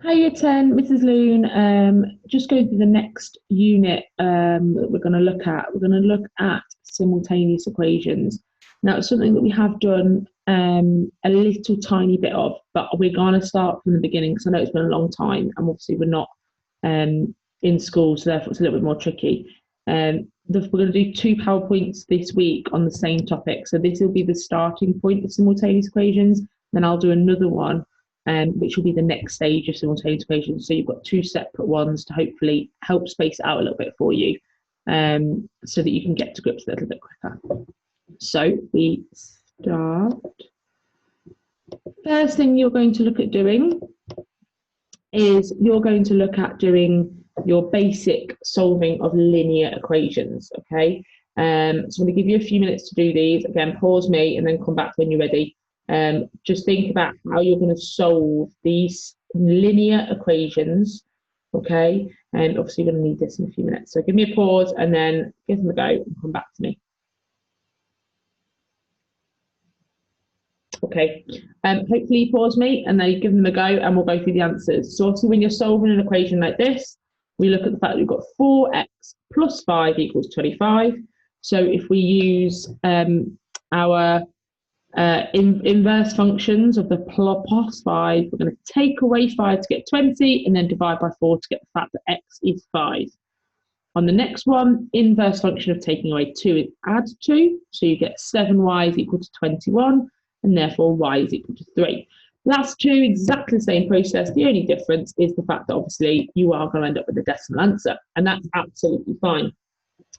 Hi, Year 10, Mrs. Loon. Just going through the next unit that we're going to look at. We're going to look at simultaneous equations. Now, it's something that we have done a little tiny bit of, but we're going to start from the beginning because I know it's been a long time, and obviously we're not in school, so therefore it's a little bit more tricky. We're going to do 2 PowerPoints this week on the same topic. So this will be the starting point of simultaneous equations. Then I'll do another one, which will be the next stage of simultaneous equations. So you've got 2 separate ones to hopefully help space it out a little bit for you, so that you can get to grips a little bit quicker. So we start. First thing you're going to look at doing is you're going to look at doing your basic solving of linear equations, okay? So I'm going to give you a few minutes to do these. Again, pause me and then come back when you're ready. Just think about how you're going to solve these linear equations, okay? And obviously you're going to need this in a few minutes. So give me a pause and then give them a go and come back to me. Okay, hopefully you pause me and then you give them a go and we'll go through the answers. So obviously when you're solving an equation like this, we look at the fact that we've got 4x plus 5 equals 25. So if we use our inverse functions of the plus 5, we're going to take away 5 to get 20 and then divide by 4 to get the fact that x is 5. On the next one, inverse function of taking away 2 is add 2. So you get 7y is equal to 21. And therefore y is equal to 3. Last 2, exactly the same process. The only difference is the fact that obviously you are going to end up with a decimal answer, and that's absolutely fine.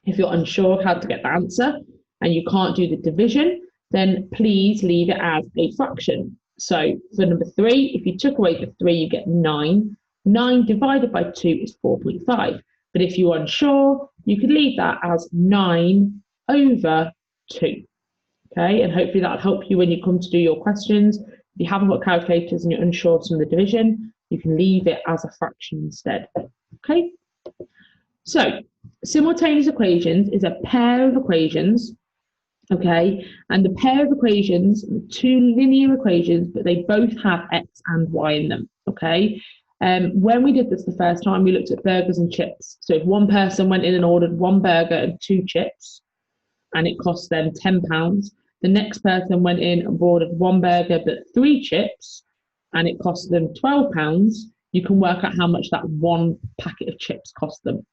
If you're unsure how to get the answer and you can't do the division, then please leave it as a fraction. So for number 3, if you took away the 3, you get 9. 9 divided by 2 is 4.5. But if you're unsure, you could leave that as 9 over 2. Okay, and hopefully that'll help you when you come to do your questions. If you haven't got calculators and you're unsure of some of the division, you can leave it as a fraction instead. Okay, so simultaneous equations is a pair of equations, okay, and the pair of equations, 2 linear equations, but they both have x and y in them, okay. When we did this the first time, we looked at burgers and chips. So if one person went in and ordered 1 burger and 2 chips, and it cost them £10, the next person went in and ordered 1 burger but 3 chips, and it cost them £12, you can work out how much that 1 packet of chips cost them,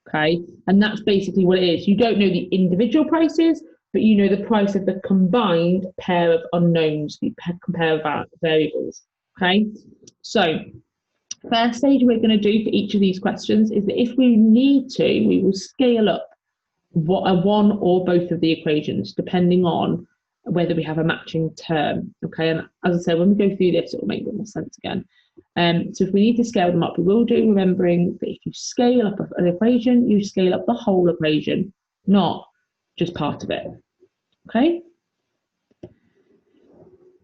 okay? And that's basically what it is. You don't know the individual prices, but you know the price of the combined pair of unknowns, the pair of variables, okay? So first stage we're going to do for each of these questions is that if we need to, we will scale up one or both of the equations, depending on whether we have a matching term, okay? And as I say, when we go through this, it will make a bit more sense again. So if we need to scale them up, we will do, remembering that if you scale up an equation, you scale up the whole equation, not just part of it, okay?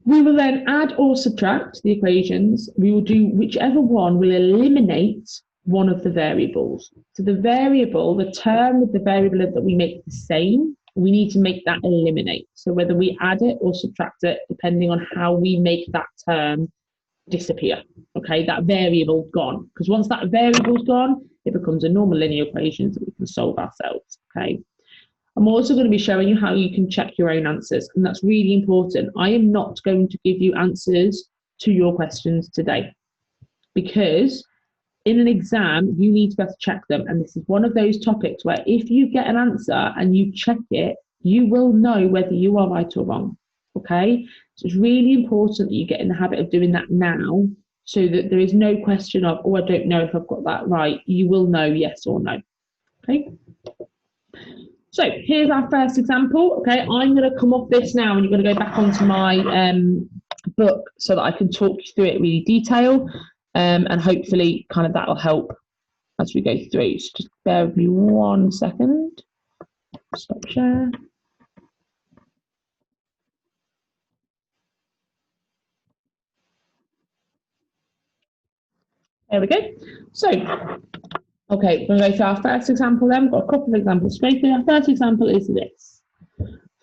We will then add or subtract the equations. We will do whichever one will eliminate one of the variables. So the variable, the term with the variable that we make the same, we need to make that eliminate. So whether we add it or subtract it, depending on how we make that term disappear, okay, that variable gone. Because once that variable's gone, it becomes a normal linear equation that we can solve ourselves, okay. I'm also going to be showing you how you can check your own answers, and that's really important. I am not going to give you answers to your questions today, because in an exam, you need to be able to check them. And this is one of those topics where if you get an answer and you check it, you will know whether you are right or wrong, okay? So it's really important that you get in the habit of doing that now, so that there is no question of, oh, I don't know if I've got that right. You will know yes or no, okay? So here's our first example, okay? I'm going to come off this now and you're going to go back onto my book so that I can talk you through it in really detail. And hopefully kind of that'll help as we go through. So just bear with me 1 second. Stop share. There we go. So, okay, we're going to go to our first example then. We've got a couple of examples to go through. Our first example is this.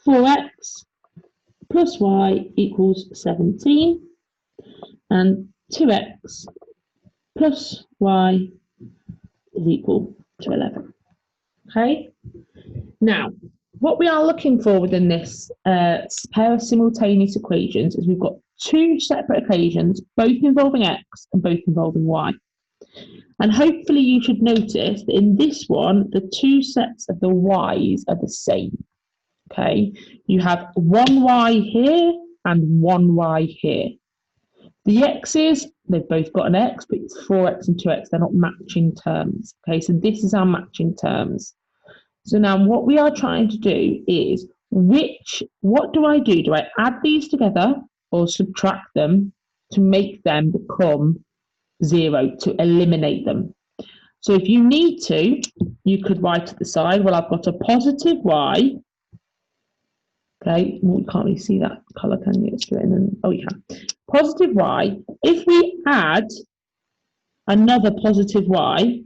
4x plus y equals 17. And 2x plus y is equal to 11. Okay. Now, what we are looking for within this pair of simultaneous equations is we've got two separate equations, both involving x and both involving y. And hopefully you should notice that in this one, the two sets of the y's are the same. Okay, you have one y here and one y here. The x's, they've both got an x, but it's 4x and 2x. They're not matching terms. Okay, so this is our matching terms. So now what we are trying to do is what do I do? Do I add these together or subtract them to make them become 0, to eliminate them? So if you need to, you could write at the side, well, I've got a positive y. Okay, well, you can't really see that colour, can you? Oh, you can. Positive y. If we add another positive y,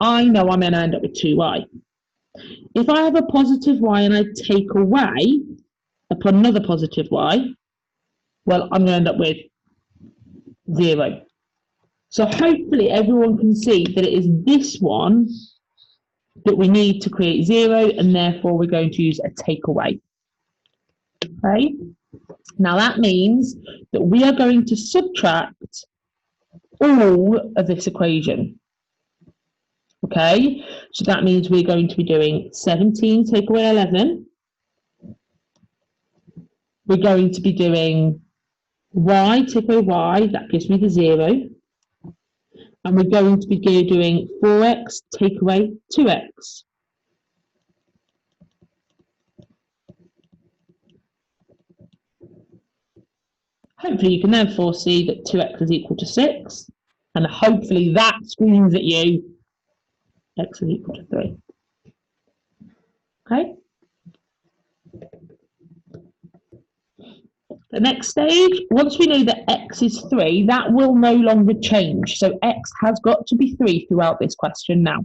I know I'm going to end up with 2y. If I have a positive y and I take away upon another positive y, well, I'm going to end up with 0. So hopefully everyone can see that it is this one that we need to create 0, and therefore we're going to use a takeaway. Okay. Now that means that we are going to subtract all of this equation. Okay, so that means we're going to be doing 17 take away 11. We're going to be doing y take away y, that gives me the 0. And we're going to be doing 4x take away 2x. Hopefully you can therefore see that 2x is equal to 6. And hopefully that screams at you, x is equal to 3. Okay. The next stage, once we know that x is 3, that will no longer change. So x has got to be 3 throughout this question now.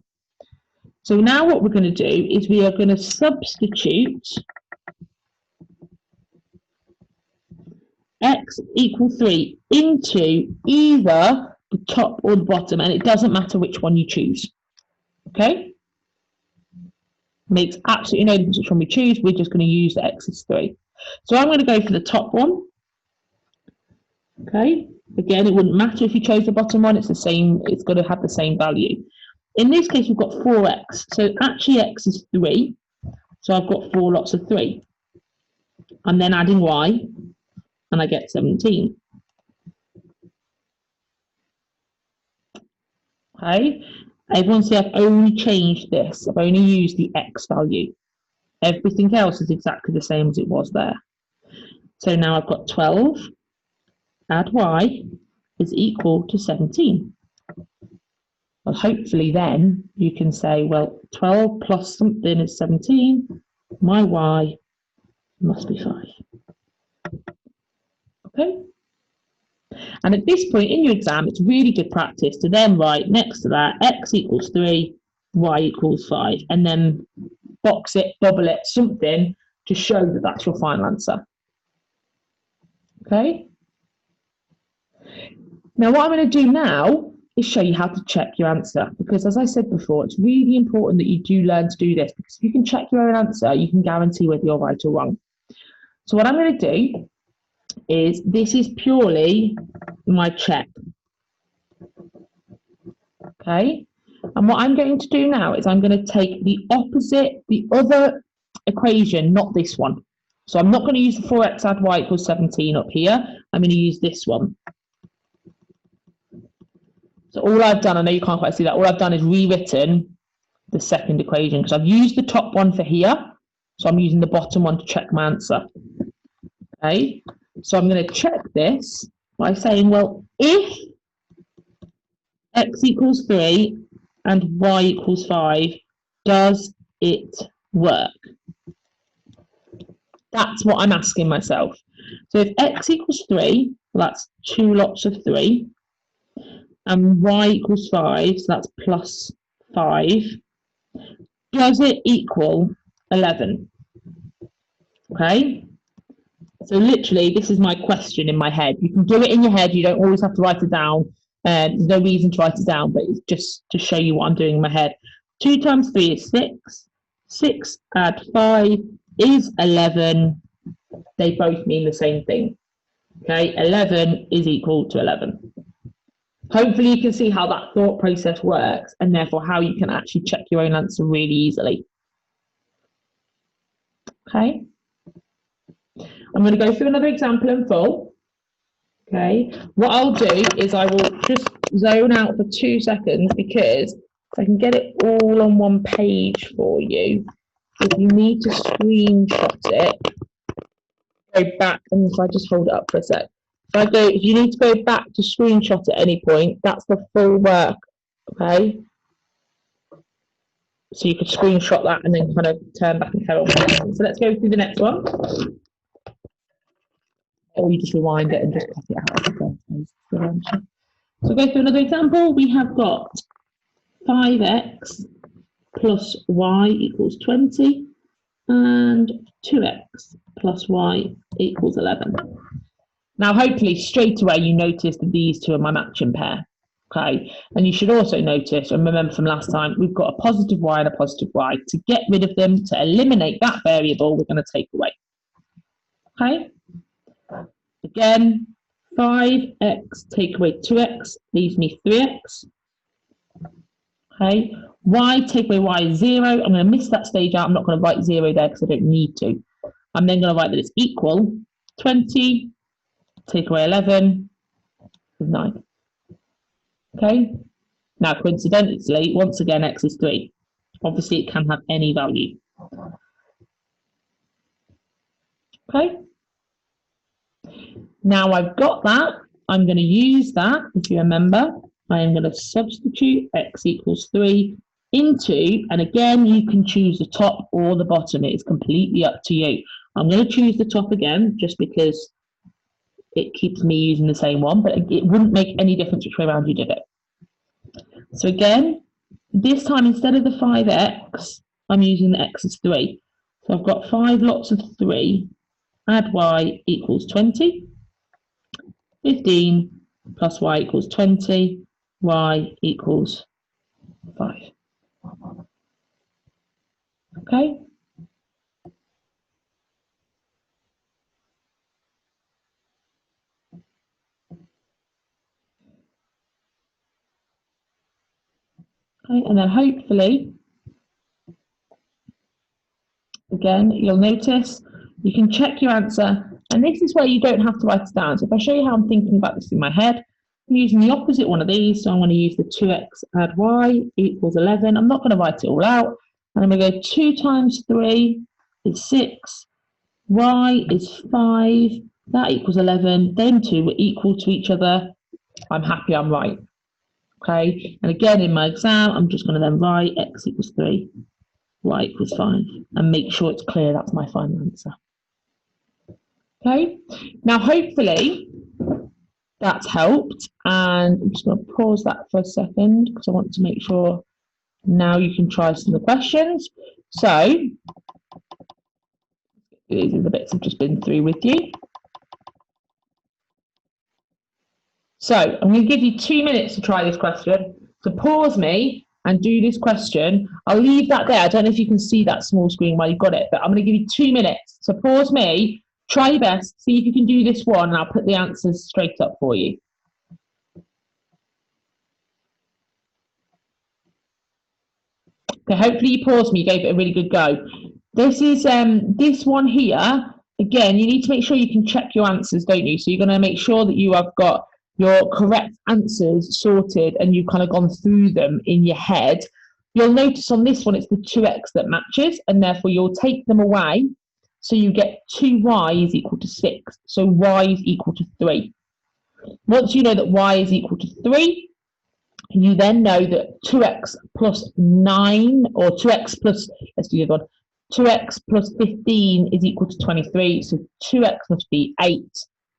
So now what we're going to do is we are going to substitute x equals 3 into either the top or the bottom, and it doesn't matter which one you choose. Okay? Makes absolutely no difference which one we choose. We're just going to use the x is 3. So I'm going to go for the top one. Okay, again, it wouldn't matter if you chose the bottom one, it's the same, it's got to have the same value. In this case, we've got 4x, so actually x is 3, so I've got 4 lots of 3. I'm then adding y, and I get 17. Okay, everyone see I've only changed this, I've only used the x value. Everything else is exactly the same as it was there. So now I've got 12, add y is equal to 17. Well, hopefully then you can say, well, 12 plus something is 17. My y must be 5. Okay? And at this point in your exam, it's really good practice to then write next to that x equals 3, y equals 5, and then box it, bubble it, something to show that that's your final answer. Okay? Now, what I'm going to do now is show you how to check your answer, because as I said before, it's really important that you do learn to do this, because if you can check your own answer, you can guarantee whether you're right or wrong. So what I'm going to do is, this is purely my check. Okay? And what I'm going to do now is I'm going to take the opposite, the other equation, not this one. So I'm not going to use the 4x add y equals 17 up here. I'm going to use this one. So all I've done, I know you can't quite see that, all I've done is rewritten the second equation, because I've used the top one for here, so I'm using the bottom one to check my answer. Okay, so I'm going to check this by saying, well, if x equals 3 and y equals 5, does it work? That's what I'm asking myself. So if x equals 3, well, that's 2 lots of 3. And y equals 5, so that's plus 5. Does it equal 11? Okay, so literally this is my question in my head. You can do it in your head, you don't always have to write it down. There's no reason to write it down, but it's just to show you what I'm doing in my head. 2 times 3 is 6. 6 add 5 is 11. They both mean the same thing. Okay, 11 is equal to 11. Hopefully you can see how that thought process works and therefore how you can actually check your own answer really easily. Okay, I'm going to go through another example in full. Okay, what I'll do is I will just zone out for 2 seconds because if I can get it all on one page for you, if you need to screenshot it, go back, and if I just hold it up for a sec. If you need to go back to screenshot at any point, that's the full work, okay? So you could screenshot that and then kind of turn back and carry on. So let's go through the next one. Or you just rewind it and just cut it out. So go through another example. We have got 5x plus y equals 20 and 2x plus y equals 11. Now, hopefully, straight away, you notice that these two are my matching pair, okay? And you should also notice, and remember from last time, we've got a positive y and a positive y. To get rid of them, to eliminate that variable, we're going to take away, okay? Again, 5x take away 2x leaves me 3x, okay? Y take away y is 0. I'm going to miss that stage out. I'm not going to write 0 there because I don't need to. I'm then going to write that it's equal 20. Take away 11 is 9. Okay. Now, coincidentally, once again, x is 3. Obviously, it can have any value. Okay. Now I've got that. I'm going to use that. If you remember, I am going to substitute x equals 3 into, and again, you can choose the top or the bottom. It is completely up to you. I'm going to choose the top again, just because it keeps me using the same one, but it wouldn't make any difference which way around you did it. So again, this time instead of the 5x, I'm using the x is 3. So I've got 5 lots of 3, add y equals 20. 15 plus y equals 20, y equals 5. Okay? Okay, and then hopefully, again, you'll notice you can check your answer, and this is where you don't have to write it down. So if I show you how I'm thinking about this in my head, I'm using the opposite one of these, so I'm going to use the 2x add y equals 11. I'm not going to write it all out, and I'm going to go 2 times 3 is 6, y is 5, that equals 11, them two were equal to each other. I'm happy I'm right. Okay, and again in my exam, I'm just going to then write x equals 3, y equals 5, and make sure it's clear that's my final answer. Okay, now hopefully that's helped, and I'm just going to pause that for a second because I want to make sure now you can try some of the questions. So these are the bits I've just been through with you. So I'm going to give you 2 minutes to try this question. So pause me and do this question. I'll leave that there. I don't know if you can see that small screen while you've got it, but I'm going to give you 2 minutes. So pause me, try your best, see if you can do this one, and I'll put the answers straight up for you. Okay, hopefully you paused me, you gave it a really good go. This is this one here. Again, you need to make sure you can check your answers, don't you? So you're going to make sure that you have got your correct answers sorted and you've kind of gone through them in your head. You'll notice on this one, it's the 2x that matches, and therefore you'll take them away. So you get 2y is equal to 6. So y is equal to 3. Once you know that y is equal to 3, you then know that 2x plus 9, or 2x plus, let's do the other one, 2x plus 15 is equal to 23. So 2x must be 8.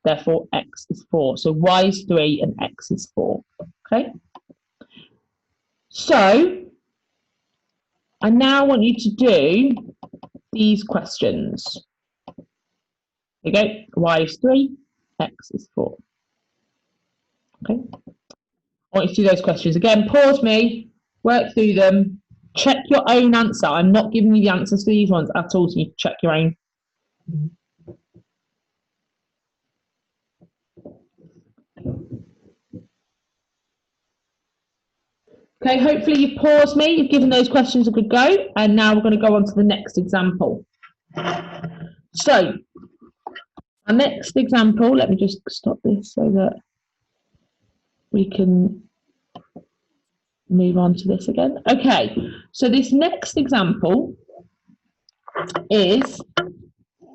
Therefore, x is 4. So y is 3 and x is 4. Okay? So, I now want you to do these questions. Here you go. Y is 3, x is 4. Okay? I want you to do those questions. Again, pause me, work through them, check your own answer. I'm not giving you the answers for these ones at all, so you can check your own. Okay, hopefully you've paused me, you've given those questions a good go, and now we're going to go on to the next example. So, our next example, let me just stop this so that we can move on to this again. Okay, so this next example is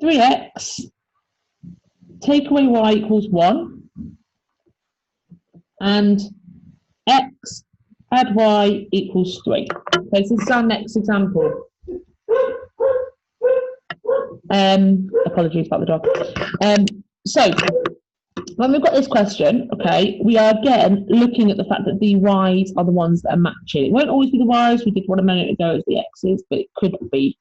3x, take away y equals 1, and x add y equals 3. Okay, so this is our next example. Apologies about the dog. So when we've got this question, okay, we are again looking at the fact that the y's are the ones that are matching. It won't always be the y's. We did one a minute ago as the x's, but it could be.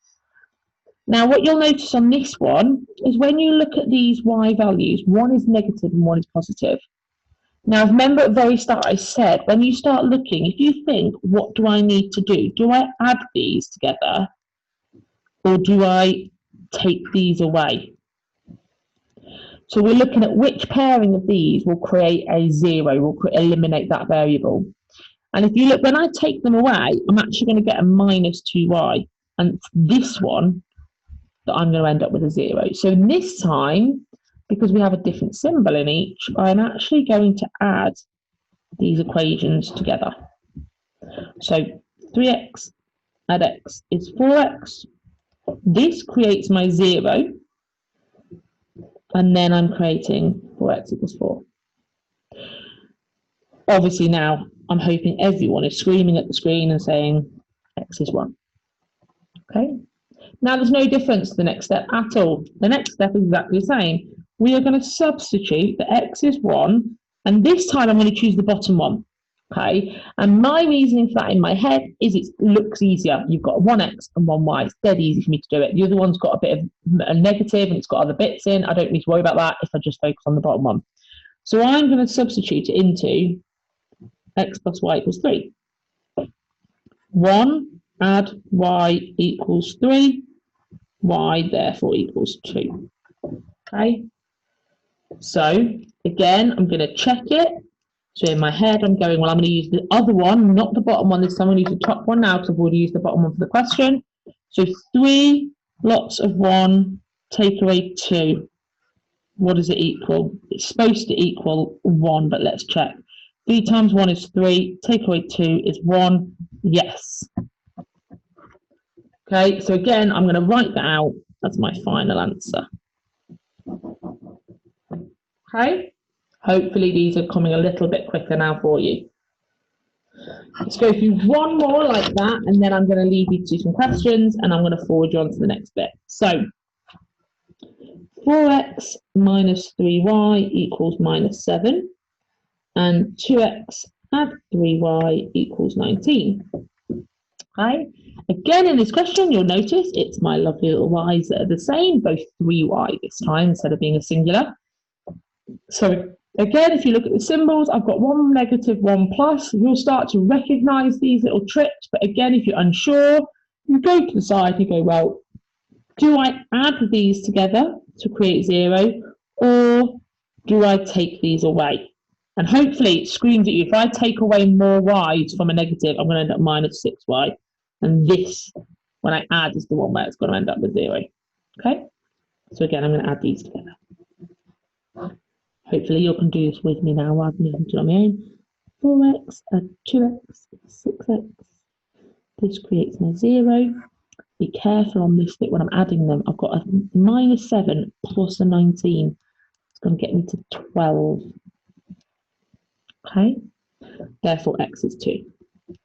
Now, what you'll notice on this one is when you look at these y values, one is negative and one is positive. Now, remember at the very start I said, when you start looking, if you think, what do I need to do? Do I add these together or do I take these away? So we're looking at which pairing of these will create a 0, will eliminate that variable. And if you look, when I take them away, I'm actually going to get a minus 2y. And it's this one that I'm going to end up with a 0. So this time, because we have a different symbol in each, I'm actually going to add these equations together. So 3x add x is 4x. This creates my 0. And then I'm creating 4x equals 4. Obviously now, I'm hoping everyone is screaming at the screen and saying x is 1. Okay. Now there's no difference to the next step at all. The next step is exactly the same. We are going to substitute the x is 1, and this time I'm going to choose the bottom one. Okay, and my reasoning for that in my head is it looks easier. You've got 1x and 1y. It's dead easy for me to do it. The other one's got a bit of a negative and it's got other bits in. I don't need to worry about that if I just focus on the bottom one. So I'm going to substitute it into x plus y equals 3. 1 add y equals 3. Y therefore equals 2. Okay. So again, I'm going to check it. So in my head, I'm going, well, I'm going to use the other one, not the bottom one. This time I'm going to use the top one now because I've already used the bottom one for the question. So 3 lots of 1, take away 2. What does it equal? It's supposed to equal 1, but let's check. 3 times 1 is 3, take away 2 is 1. Yes. Okay, so again, I'm going to write that out as my final answer. Okay. Hopefully these are coming a little bit quicker now for you. Let's go through one more like that, and then I'm going to leave you to do some questions, and I'm going to forward you on to the next bit. So 4x minus 3y equals minus 7, and 2x add 3y equals 19. Okay. Again, in this question, you'll notice it's my lovely little y's that are the same, both 3y this time instead of being a singular. So again, if you look at the symbols, I've got 1 negative, 1 plus. You'll start to recognize these little tricks. But again, if you're unsure, you go to the side, you go, well, do I add these together to create 0, or do I take these away? And hopefully it screams at you, if I take away more y's from a negative, I'm going to end up minus 6y. And this, when I add, is the one where it's going to end up with 0. Okay? So again, I'm going to add these together. Hopefully you can do this with me now rather than do it on my own. 4x add 2x, 6x. This creates my 0. Be careful on this bit when I'm adding them. I've got a minus 7 plus a 19. It's going to get me to 12. Okay? Therefore, x is 2.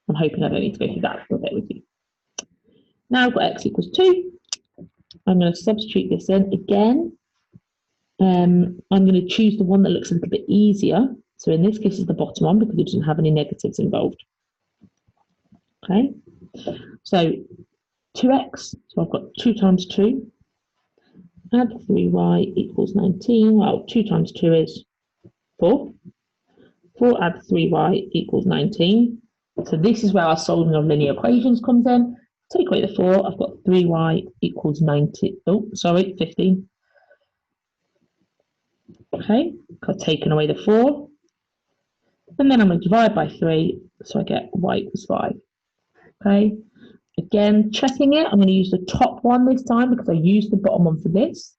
I'm hoping I don't need to go through that for a bit with you. Now I've got x equals 2. I'm going to substitute this in again. I'm going to choose the one that looks a little bit easier. So in this case, it's the bottom one because it doesn't have any negatives involved. Okay, so 2x, so I've got 2 times 2, add 3y equals 19. Well, 2 times 2 is 4. 4 add 3y equals 19. So this is where our solving of linear equations comes in. Take away the 4, I've got 3y equals 15. Okay, I've taken away the 4. And then I'm going to divide by 3, so I get y equals 5. Okay, again, checking it, I'm going to use the top one this time because I used the bottom one for this.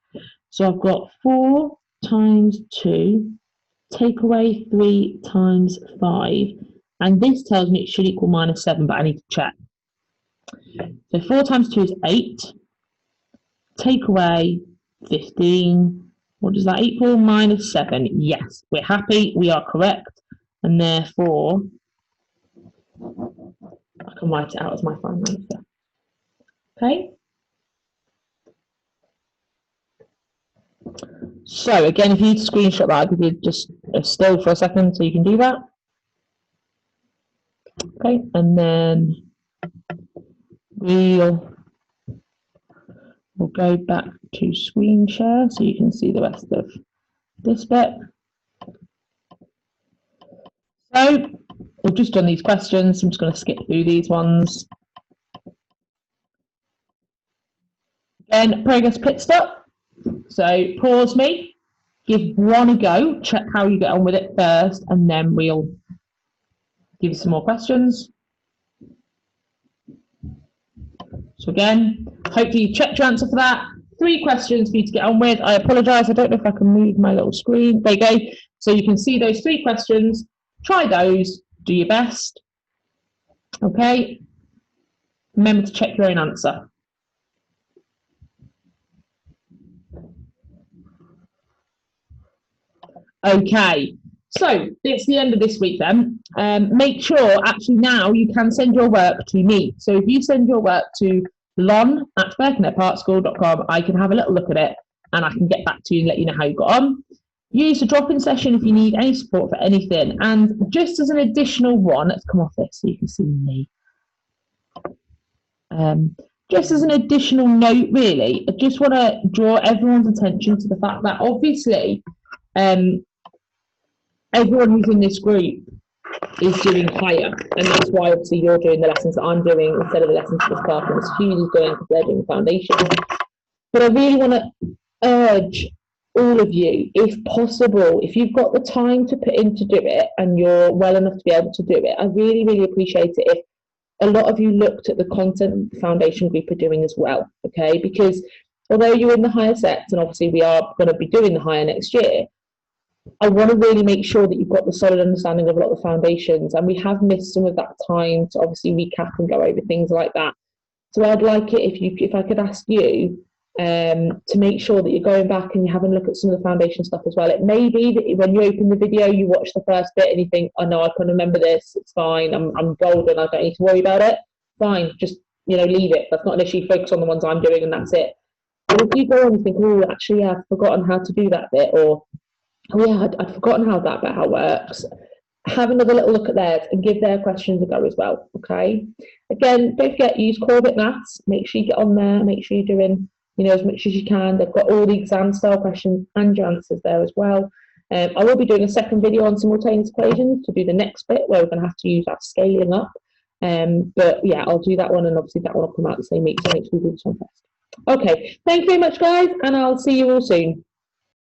So I've got 4 times 2, take away 3 times 5, and this tells me it should equal -7, but I need to check. So 4 times 2 is 8, take away 15, what does that equal? -7. Yes, we're happy, we are correct, and therefore I can write it out as my final answer. Okay. So again, if you need to screenshot that, I'll give you just a still for a second so you can do that. Okay, and then we'll go back to screen share so you can see the rest of this bit. So we've just done these questions. I'm just going to skip through these ones. Again, progress pit stop. So pause me, give one a go, check how you get on with it first, and then we'll give you some more questions. So again, hopefully you checked your answer for that. 3 questions for you to get on with. I apologise, I don't know if I can move my little screen. There you go. So you can see those 3 questions. Try those, do your best. Okay. Remember to check your own answer. Okay, so it's the end of this week then. Make sure, actually now, you can send your work to me. So if you send your work to lon@birknettparkschool.com, I can have a little look at it and I can get back to you and let you know how you got on. Use the drop-in session if you need any support for anything. And just as an additional one, let's come off this so you can see me. Just as an additional note, really, I just want to draw everyone's attention to the fact that obviously everyone who's in this group is doing higher, and that's why obviously you're doing the lessons that I'm doing instead of the lessons that Spark and Hughes is doing because they're doing the foundation. But I really want to urge all of you, if possible, if you've got the time to put in to do it and you're well enough to be able to do it, I really, really appreciate it if a lot of you looked at the content the foundation group are doing as well, okay? Because although you're in the higher sets, and obviously we are going to be doing the higher next year, I want to really make sure that you've got the solid understanding of a lot of the foundations, and we have missed some of that time to obviously recap and go over things like that. So I'd like it if I could ask you to make sure that you're going back and you're having a look at some of the foundation stuff as well. It may be that when you open the video, you watch the first bit and you think, "Oh no, I can remember this. It's fine. I'm golden. I don't need to worry about it." Fine, just leave it. That's not an issue. Focus on the ones I'm doing, and that's it. But if you go on and think, "Oh, actually, yeah, I've forgotten how to do that bit," or "Oh yeah, I'd forgotten how that bit works," have another little look at theirs and give their questions a go as well. Okay. Again, don't forget, use Core Bit Maths. Make sure you get on there. Make sure you're doing as much as you can. They've got all the exam style questions and your answers there as well. I will be doing a second video on simultaneous equations to do the next bit where we're going to have to use that scaling up. But yeah, I'll do that one, and obviously that one will come out the same week. So make sure we do this one first. Okay, thank you very much, guys, and I'll see you all soon.